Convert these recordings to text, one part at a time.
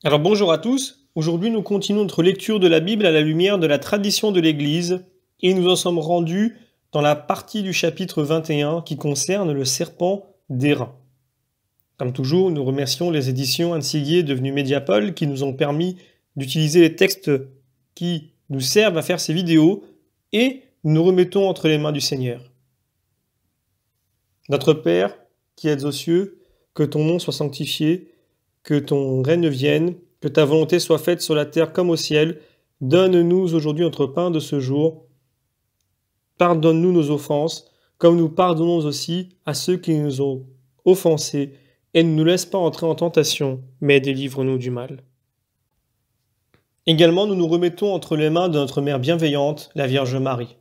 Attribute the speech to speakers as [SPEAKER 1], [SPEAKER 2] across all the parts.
[SPEAKER 1] Alors bonjour à tous, aujourd'hui nous continuons notre lecture de la Bible à la lumière de la tradition de l'Église et nous en sommes rendus dans la partie du chapitre 21 qui concerne le serpent d'airain. Comme toujours, nous remercions les éditions Ansiguier devenues Mediapol qui nous ont permis d'utiliser les textes qui nous servent à faire ces vidéos et nous nous remettons entre les mains du Seigneur. Notre Père, qui êtes aux cieux, que ton nom soit sanctifié, que ton règne vienne, que ta volonté soit faite sur la terre comme au ciel. Donne-nous aujourd'hui notre pain de ce jour. Pardonne-nous nos offenses, comme nous pardonnons aussi à ceux qui nous ont offensés, et ne nous laisse pas entrer en tentation, mais délivre-nous du mal. Également, nous nous remettons entre les mains de notre Mère bienveillante, la Vierge Marie.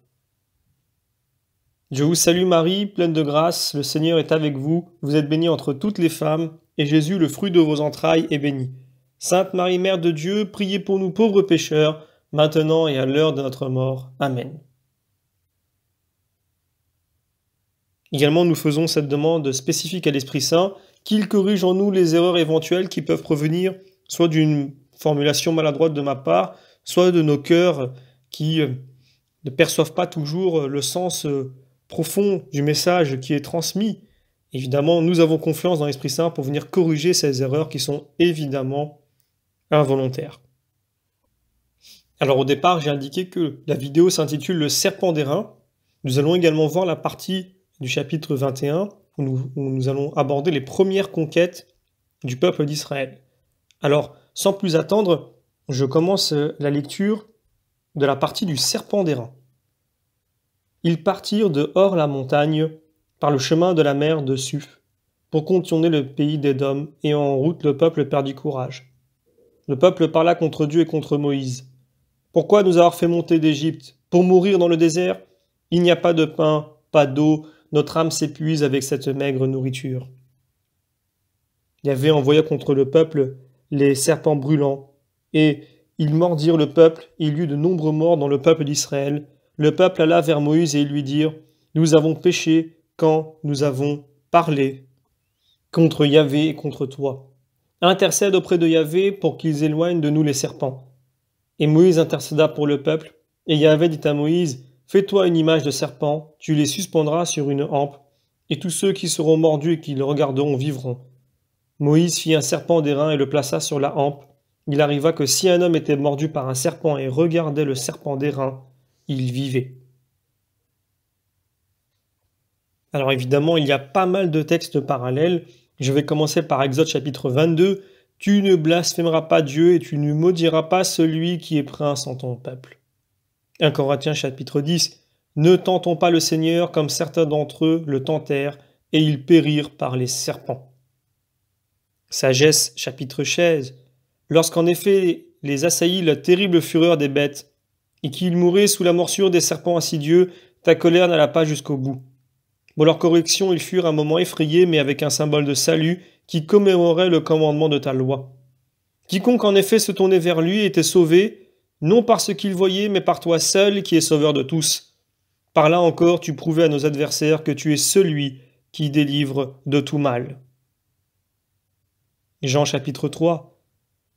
[SPEAKER 1] Je vous salue Marie, pleine de grâce, le Seigneur est avec vous, vous êtes bénie entre toutes les femmes, et Jésus, le fruit de vos entrailles, est béni. Sainte Marie, Mère de Dieu, priez pour nous pauvres pécheurs, maintenant et à l'heure de notre mort. Amen. Également, nous faisons cette demande spécifique à l'Esprit Saint, qu'il corrige en nous les erreurs éventuelles qui peuvent provenir soit d'une formulation maladroite de ma part, soit de nos cœurs qui ne perçoivent pas toujours le sens profond du message qui est transmis. Évidemment, nous avons confiance dans l'Esprit Saint pour venir corriger ces erreurs qui sont évidemment involontaires. Alors au départ, j'ai indiqué que la vidéo s'intitule Le serpent d'airain. Nous allons également voir la partie du chapitre 21 où nous allons aborder les premières conquêtes du peuple d'Israël. Alors, sans plus attendre, je commence la lecture de la partie du serpent d'airain. Ils partirent de hors la montagne par le chemin de la mer de Suph pour contourner le pays d'Édom, et en route le peuple perdit courage. Le peuple parla contre Dieu et contre Moïse. Pourquoi nous avoir fait monter d'Égypte? Pour mourir dans le désert? Il n'y a pas de pain, pas d'eau, notre âme s'épuise avec cette maigre nourriture. Yahvé envoya contre le peuple les serpents brûlants, et ils mordirent le peuple, et il y eut de nombreux morts dans le peuple d'Israël. Le peuple alla vers Moïse et ils lui dirent, « Nous avons péché quand nous avons parlé contre Yahvé et contre toi. Intercède auprès de Yahvé pour qu'ils éloignent de nous les serpents. » Et Moïse intercéda pour le peuple, et Yahvé dit à Moïse, « Fais-toi une image de serpent, tu les suspendras sur une hampe, et tous ceux qui seront mordus et qui le regarderont vivront. » Moïse fit un serpent d'airain et le plaça sur la hampe. Il arriva que si un homme était mordu par un serpent et regardait le serpent d'airain, il vivait. Alors évidemment, il y a pas mal de textes parallèles. Je vais commencer par Exode chapitre 22. « Tu ne blasphémeras pas Dieu et tu ne maudiras pas celui qui est prince en ton peuple. » 1 Corinthiens chapitre 10. « Ne tentons pas le Seigneur comme certains d'entre eux le tentèrent et ils périrent par les serpents. » Sagesse chapitre 16. « Lorsqu'en effet les assaillit la terrible fureur des bêtes, et qu'ils mouraient sous la morsure des serpents insidieux, ta colère n'alla pas jusqu'au bout. Pour leur correction, ils furent un moment effrayés, mais avec un symbole de salut qui commémorait le commandement de ta loi. Quiconque en effet se tournait vers lui était sauvé, non par ce qu'il voyait, mais par toi seul qui es sauveur de tous. Par là encore, tu prouvais à nos adversaires que tu es celui qui délivre de tout mal. » Jean chapitre 3.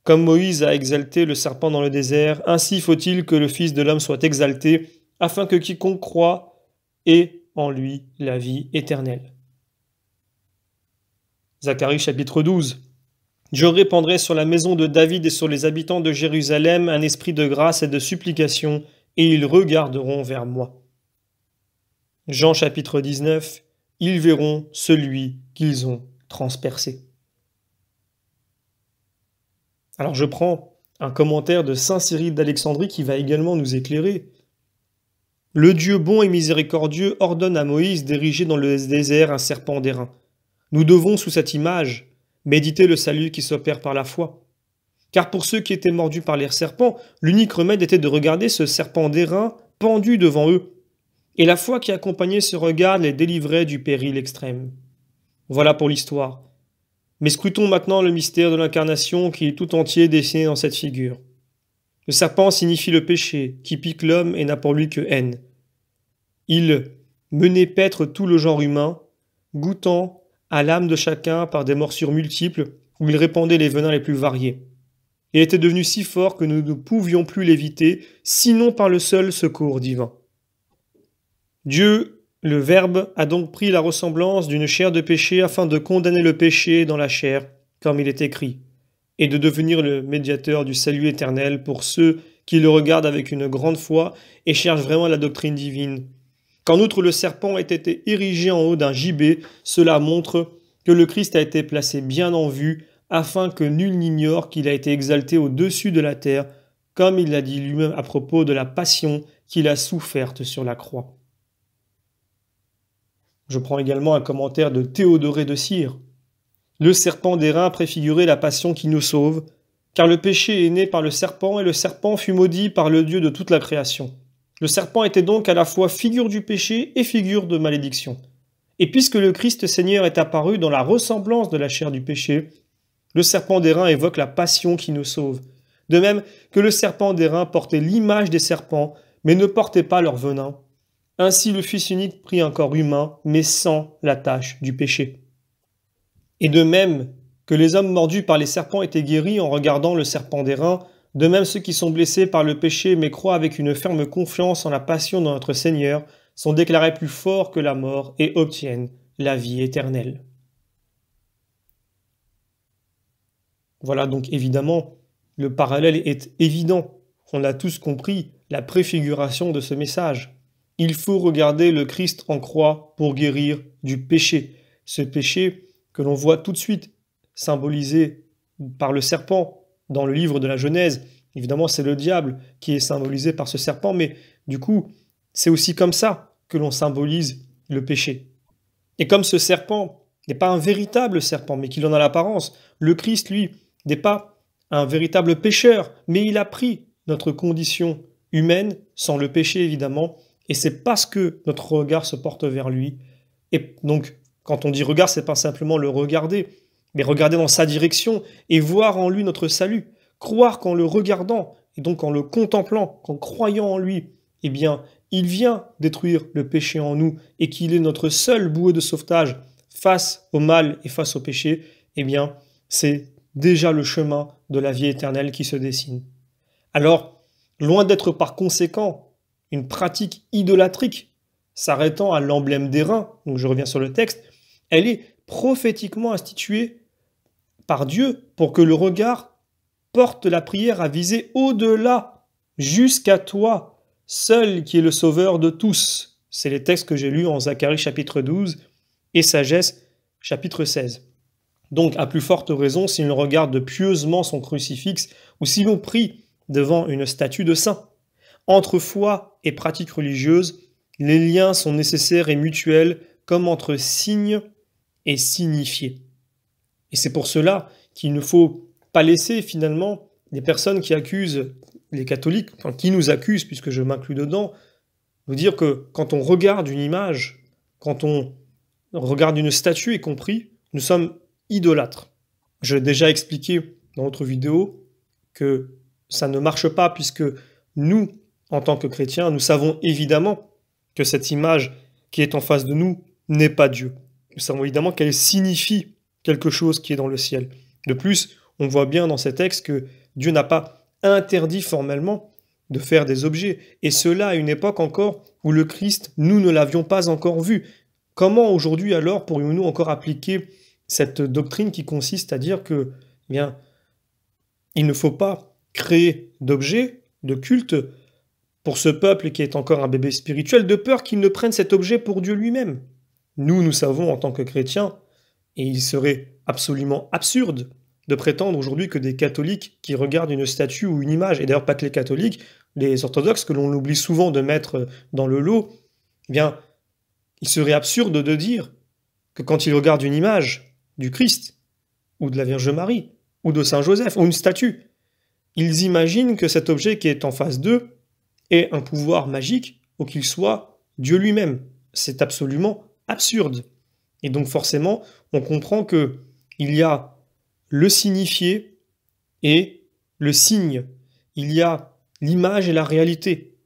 [SPEAKER 1] Comme Moïse a exalté le serpent dans le désert, ainsi faut-il que le Fils de l'homme soit exalté, afin que quiconque croit ait en lui la vie éternelle. Zacharie chapitre 12. Je répandrai sur la maison de David et sur les habitants de Jérusalem un esprit de grâce et de supplication, et ils regarderont vers moi. Jean chapitre 19. Ils verront celui qu'ils ont transpercé. Alors je prends un commentaire de saint Cyril d'Alexandrie qui va également nous éclairer. Le Dieu bon et miséricordieux ordonne à Moïse d'ériger dans le désert un serpent d'airain. Nous devons, sous cette image, méditer le salut qui s'opère par la foi. Car pour ceux qui étaient mordus par les serpents, l'unique remède était de regarder ce serpent d'airain pendu devant eux. Et la foi qui accompagnait ce regard les délivrait du péril extrême. Voilà pour l'histoire. Mais scrutons maintenant le mystère de l'incarnation qui est tout entier dessiné dans cette figure. Le serpent signifie le péché, qui pique l'homme et n'a pour lui que haine. Il menait paître tout le genre humain, goûtant à l'âme de chacun par des morsures multiples où il répandait les venins les plus variés. et était devenu si fort que nous ne pouvions plus l'éviter, sinon par le seul secours divin. Dieu, le Verbe, a donc pris la ressemblance d'une chair de péché afin de condamner le péché dans la chair, comme il est écrit, et de devenir le médiateur du salut éternel pour ceux qui le regardent avec une grande foi et cherchent vraiment la doctrine divine. Qu'en outre le serpent ait été érigé en haut d'un gibet, cela montre que le Christ a été placé bien en vue, afin que nul n'ignore qu'il a été exalté au-dessus de la terre, comme il l'a dit lui-même à propos de la passion qu'il a soufferte sur la croix. Je prends également un commentaire de Théodoré de Cire. Le serpent d'airain préfigurait la passion qui nous sauve, car le péché est né par le serpent, et le serpent fut maudit par le Dieu de toute la création. Le serpent était donc à la fois figure du péché et figure de malédiction. Et puisque le Christ Seigneur est apparu dans la ressemblance de la chair du péché, le serpent d'airain évoque la passion qui nous sauve. De même que le serpent d'airain portait l'image des serpents, mais ne portait pas leur venin. Ainsi le Fils unique prit un corps humain, mais sans la tache du péché. Et de même que les hommes mordus par les serpents étaient guéris en regardant le serpent d'airain, de même ceux qui sont blessés par le péché mais croient avec une ferme confiance en la passion de notre Seigneur sont déclarés plus forts que la mort et obtiennent la vie éternelle. Voilà donc évidemment, le parallèle est évident. On a tous compris la préfiguration de ce message. Il faut regarder le Christ en croix pour guérir du péché. Ce péché que l'on voit tout de suite symbolisé par le serpent dans le livre de la Genèse. Évidemment, c'est le diable qui est symbolisé par ce serpent, mais du coup, c'est aussi comme ça que l'on symbolise le péché. Et comme ce serpent n'est pas un véritable serpent, mais qu'il en a l'apparence, le Christ, lui, n'est pas un véritable pécheur, mais il a pris notre condition humaine, sans le péché évidemment, et c'est parce que notre regard se porte vers lui. Et donc, quand on dit regard, c'est pas simplement le regarder, mais regarder dans sa direction et voir en lui notre salut. Croire qu'en le regardant, et donc en le contemplant, qu'en croyant en lui, eh bien, il vient détruire le péché en nous et qu'il est notre seul bouée de sauvetage face au mal et face au péché, eh bien, c'est déjà le chemin de la vie éternelle qui se dessine. Alors, loin d'être par conséquent une pratique idolâtrique, s'arrêtant à l'emblème d'airain, donc je reviens sur le texte, elle est prophétiquement instituée par Dieu pour que le regard porte la prière à viser au-delà, jusqu'à toi, seul qui est le sauveur de tous. C'est les textes que j'ai lus en Zacharie chapitre 12 et Sagesse chapitre 16. Donc, à plus forte raison, si l'on regarde pieusement son crucifix ou si l'on prie devant une statue de saint. Entre foi et pratique religieuse, les liens sont nécessaires et mutuels comme entre signes et signifiés. Et c'est pour cela qu'il ne faut pas laisser finalement les personnes qui accusent les catholiques, enfin qui nous accusent, puisque je m'inclus dedans, nous dire que quand on regarde une image, quand on regarde une statue et qu'on prie, nous sommes idolâtres. J'ai déjà expliqué dans notre vidéo que ça ne marche pas puisque nous, en tant que chrétiens, nous savons évidemment que cette image qui est en face de nous n'est pas Dieu. Nous savons évidemment qu'elle signifie quelque chose qui est dans le ciel. De plus, on voit bien dans ces textes que Dieu n'a pas interdit formellement de faire des objets, et cela à une époque encore où le Christ, nous ne l'avions pas encore vu. Comment aujourd'hui alors pourrions-nous encore appliquer cette doctrine qui consiste à dire que, eh bien, il ne faut pas créer d'objets, de culte, pour ce peuple qui est encore un bébé spirituel, de peur qu'il ne prenne cet objet pour Dieu lui-même. Nous savons en tant que chrétiens, et il serait absolument absurde de prétendre aujourd'hui que des catholiques qui regardent une statue ou une image, et d'ailleurs pas que les catholiques, les orthodoxes que l'on oublie souvent de mettre dans le lot, eh bien, il serait absurde de dire que quand ils regardent une image du Christ, ou de la Vierge Marie, ou de Saint Joseph, ou une statue, ils imaginent que cet objet qui est en face d'eux ait un pouvoir magique, ou qu'il soit Dieu lui-même. C'est absolument absurde. Et donc forcément, on comprend que il y a le signifié et le signe. Il y a l'image et la réalité.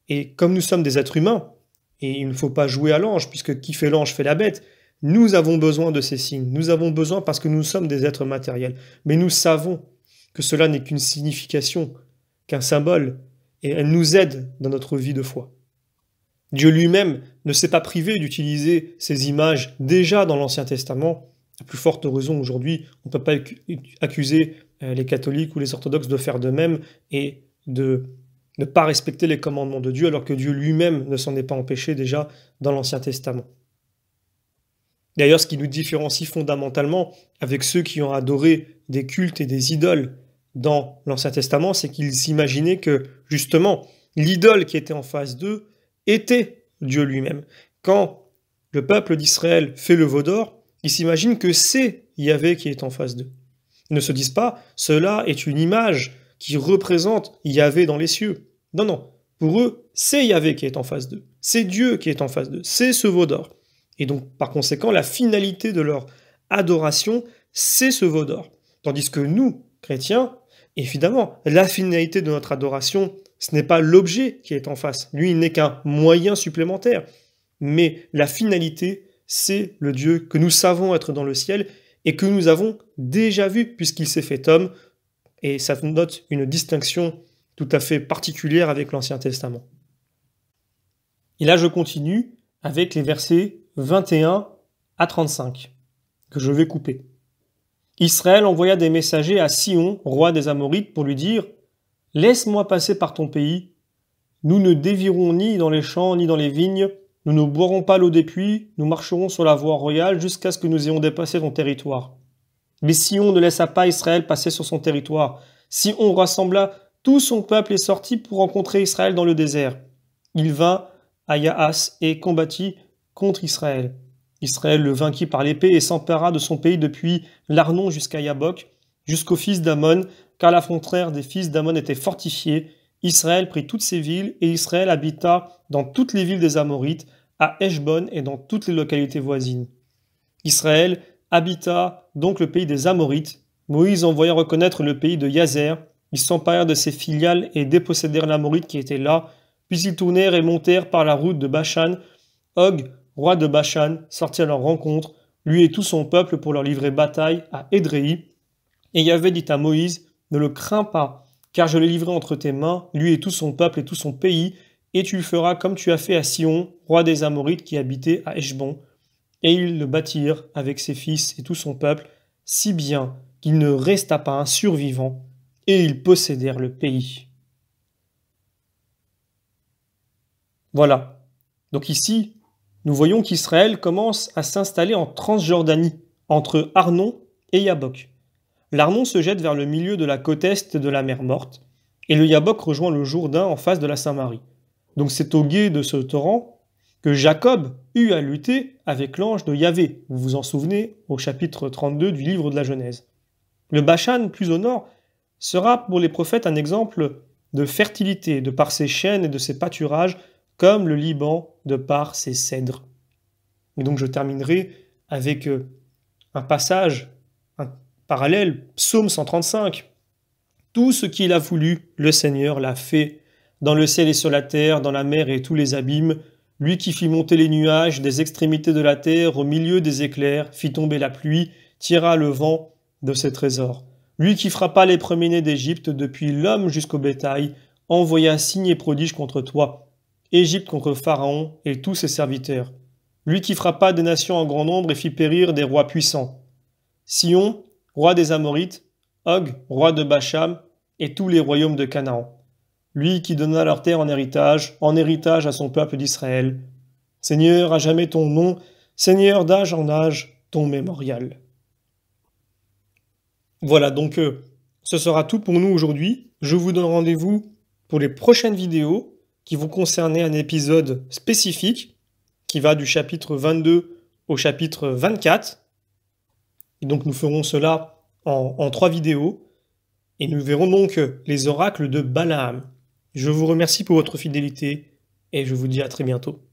[SPEAKER 1] Et comme nous sommes des êtres humains, et il ne faut pas jouer à l'ange, puisque qui fait l'ange fait la bête, nous avons besoin de ces signes. Nous avons besoin parce que nous sommes des êtres matériels. Mais nous savons que cela n'est qu'une signification, qu'un symbole, et elle nous aide dans notre vie de foi. Dieu lui-même ne s'est pas privé d'utiliser ces images déjà dans l'Ancien Testament. À plus forte raison aujourd'hui, on ne peut pas accuser les catholiques ou les orthodoxes de faire de même et de ne pas respecter les commandements de Dieu, alors que Dieu lui-même ne s'en est pas empêché déjà dans l'Ancien Testament. D'ailleurs, ce qui nous différencie fondamentalement avec ceux qui ont adoré des cultes et des idoles dans l'Ancien Testament, c'est qu'ils s'imaginaient que, justement, l'idole qui était en face d'eux était Dieu lui-même. Quand le peuple d'Israël fait le veau d'or, ils s'imaginent que c'est Yahvé qui est en face d'eux. Ils ne se disent pas « cela est une image qui représente Yahvé dans les cieux ». Non, non. Pour eux, c'est Yahvé qui est en face d'eux. C'est Dieu qui est en face d'eux. C'est ce veau d'or. Et donc, par conséquent, la finalité de leur adoration, c'est ce veau d'or. Tandis que nous, chrétiens, évidemment, la finalité de notre adoration, ce n'est pas l'objet qui est en face. Lui, il n'est qu'un moyen supplémentaire. Mais la finalité, c'est le Dieu que nous savons être dans le ciel et que nous avons déjà vu puisqu'il s'est fait homme. Et ça note une distinction tout à fait particulière avec l'Ancien Testament. Et là, je continue avec les versets 21 à 35, que je vais couper. Israël envoya des messagers à Sihon, roi des Amorites, pour lui dire « Laisse-moi passer par ton pays. Nous ne dévirons ni dans les champs ni dans les vignes. Nous ne boirons pas l'eau des puits. Nous marcherons sur la voie royale jusqu'à ce que nous ayons dépassé ton territoire. » Mais Sihon ne laissa pas Israël passer sur son territoire. Sihon rassembla tout son peuple et sortit pour rencontrer Israël dans le désert. Il vint à Yaas et combattit contre Israël. Israël le vainquit par l'épée et s'empara de son pays depuis l'Arnon jusqu'à Yabok, jusqu'aux fils d'Ammon, car la frontière des fils d'Ammon était fortifiée. Israël prit toutes ces villes, et Israël habita dans toutes les villes des Amorites, à Heshbon et dans toutes les localités voisines. Israël habita donc le pays des Amorites. Moïse envoya reconnaître le pays de Yazer. Ils s'emparèrent de ses filiales et dépossédèrent l'Amorite qui était là. Puis ils tournèrent et montèrent par la route de Bashan. Og, roi de Bashan, sortit à leur rencontre, lui et tout son peuple, pour leur livrer bataille à Édréi. Et Yahvé dit à Moïse, « Ne le crains pas, car je l'ai livré entre tes mains, lui et tout son peuple et tout son pays, et tu feras comme tu as fait à Sihon, roi des Amorites qui habitait à Heshbon. » Et ils le bâtirent avec ses fils et tout son peuple, si bien qu'il ne resta pas un survivant, et ils possédèrent le pays. Voilà. Donc ici, nous voyons qu'Israël commence à s'installer en Transjordanie, entre Arnon et Yabok. L'Arnon se jette vers le milieu de la côte est de la mer Morte, et le Yabok rejoint le Jourdain en face de la Samarie. Donc c'est au gué de ce torrent que Jacob eut à lutter avec l'ange de Yahvé. Vous vous en souvenez au chapitre 32 du livre de la Genèse. Le Bashan, plus au nord, sera pour les prophètes un exemple de fertilité, de par ses chênes et de ses pâturages, comme le Liban de par ses cèdres. Et donc je terminerai avec un passage, un parallèle, Psaume 135. Tout ce qu'il a voulu, le Seigneur l'a fait, dans le ciel et sur la terre, dans la mer et tous les abîmes, lui qui fit monter les nuages des extrémités de la terre, au milieu des éclairs, fit tomber la pluie, tira le vent de ses trésors. Lui qui frappa les premiers-nés d'Égypte, depuis l'homme jusqu'au bétail, envoya signes et prodiges contre toi, Égypte contre Pharaon et tous ses serviteurs. Lui qui frappa des nations en grand nombre et fit périr des rois puissants. Sihon, roi des Amorites, Og, roi de Bashan, et tous les royaumes de Canaan. Lui qui donna leur terre en héritage à son peuple d'Israël. Seigneur, à jamais ton nom, Seigneur d'âge en âge, ton mémorial. Voilà, donc ce sera tout pour nous aujourd'hui. Je vous donne rendez-vous pour les prochaines vidéos qui vont concerner un épisode spécifique qui va du chapitre 22 au chapitre 24. Et donc nous ferons cela en 3 vidéos. Et nous verrons donc les oracles de Balaam. Je vous remercie pour votre fidélité et je vous dis à très bientôt.